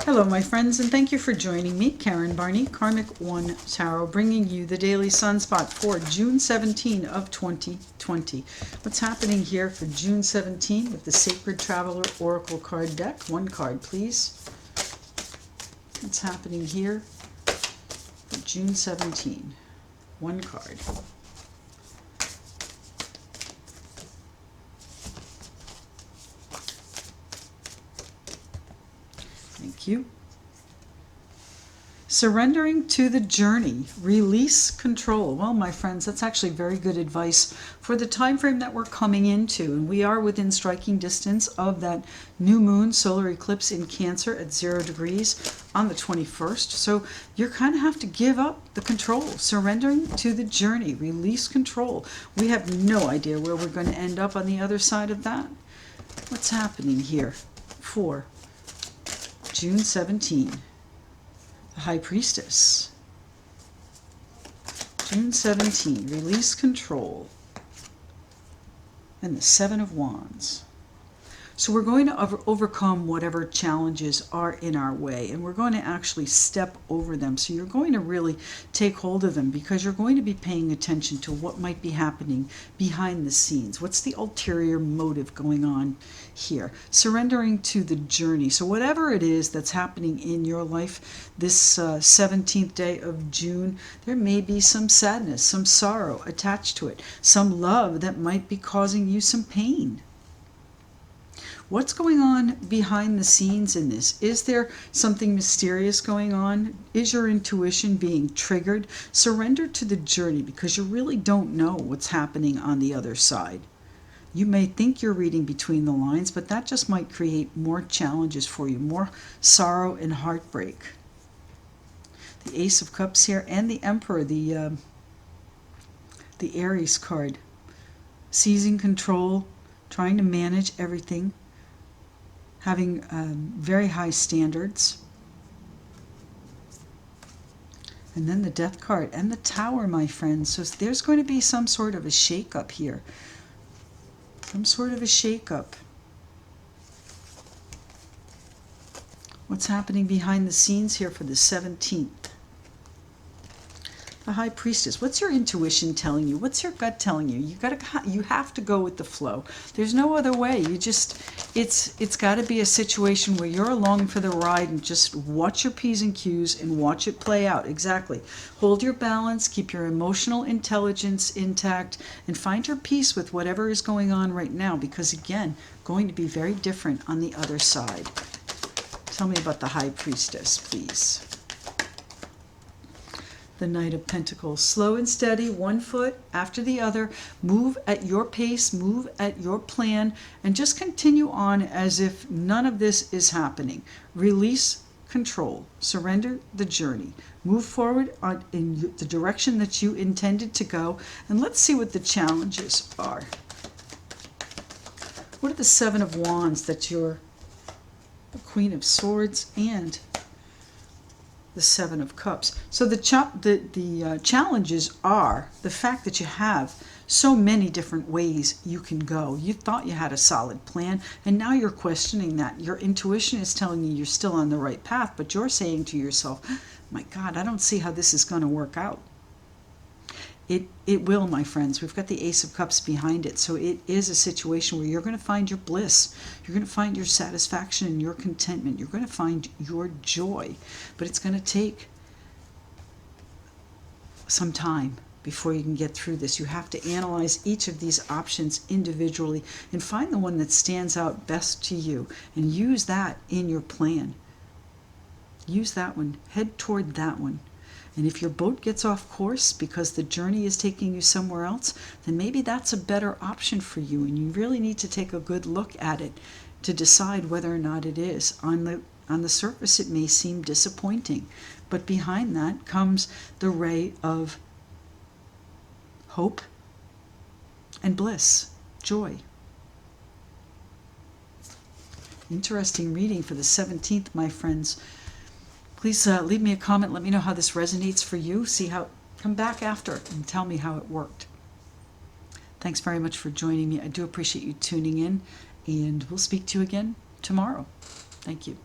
Hello, my friends, and thank you for joining me, Karen Barney, Karmic One Tarot, bringing you the daily sunspot for June 17 of 2020. What's happening here for June 17 with the Sacred Traveler Oracle card deck? One card, please. What's happening here for June 17? One card. Thank you. Surrendering to the journey, release control. Well, my friends, that's actually very good advice for the time frame that we're coming into. And we are within striking distance of that new moon solar eclipse in Cancer at 0 degrees on the 21st. So you kind of have to give up the control, surrendering to the journey, release control. We have no idea where we're going to end up on the other side of that. What's happening here for June 17? The High Priestess. June 17, release control. And the Seven of Wands. So we're going to overcome whatever challenges are in our way, and we're going to actually step over them. So you're going to really take hold of them because you're going to be paying attention to what might be happening behind the scenes. What's the ulterior motive going on here? Surrendering to the journey. So whatever it is that's happening in your life this 17th day of June, there may be some sadness, some sorrow attached to it, some love that might be causing you some pain. What's going on behind the scenes in this? Is there something mysterious going on? Is your intuition being triggered? Surrender to the journey because you really don't know what's happening on the other side. You may think you're reading between the lines, but that just might create more challenges for you, more sorrow and heartbreak. The Ace of Cups here and the Emperor, the Aries card. Seizing control, trying to manage everything. Having very high standards. And then the Death card and the Tower, my friends. So there's going to be some sort of a shake-up here. Some sort of a shake-up. What's happening behind the scenes here for the 17th? The High Priestess. What's your intuition telling you? What's your gut telling you? You have to go with the flow. There's no other way. It's got to be a situation where you're along for the ride and just watch your P's and Q's and watch it play out. Exactly. Hold your balance, keep your emotional intelligence intact, and find your peace with whatever is going on right now, because again, going to be very different on the other side. Tell me about the High Priestess, please. The Knight of Pentacles. Slow and steady, one foot after the other. Move at your pace, move at your plan, and just continue on as if none of this is happening. Release control. Surrender the journey. Move forward in the direction that you intended to go. And let's see what the challenges are. What are the Seven of Wands that you're the Queen of Swords and the Seven of Cups? So the challenges are the fact that you have so many different ways you can go. You thought you had a solid plan, and now you're questioning that. Your intuition is telling you you're still on the right path, but you're saying to yourself, my God, I don't see how this is going to work out. It will, my friends. We've got the Ace of Cups behind it. So it is a situation where you're going to find your bliss. You're going to find your satisfaction and your contentment. You're going to find your joy. But it's going to take some time before you can get through this. You have to analyze each of these options individually and find the one that stands out best to you and use that in your plan. Use that one. Head toward that one. And if your boat gets off course because the journey is taking you somewhere else, then maybe that's a better option for you. And you really need to take a good look at it to decide whether or not it is. On the surface, it may seem disappointing, but behind that comes the ray of hope and bliss, joy. Interesting reading for the 17th, my friends. Please leave me a comment. Let me know how this resonates for you. Come back after and tell me how it worked. Thanks very much for joining me. I do appreciate you tuning in, and we'll speak to you again tomorrow. Thank you.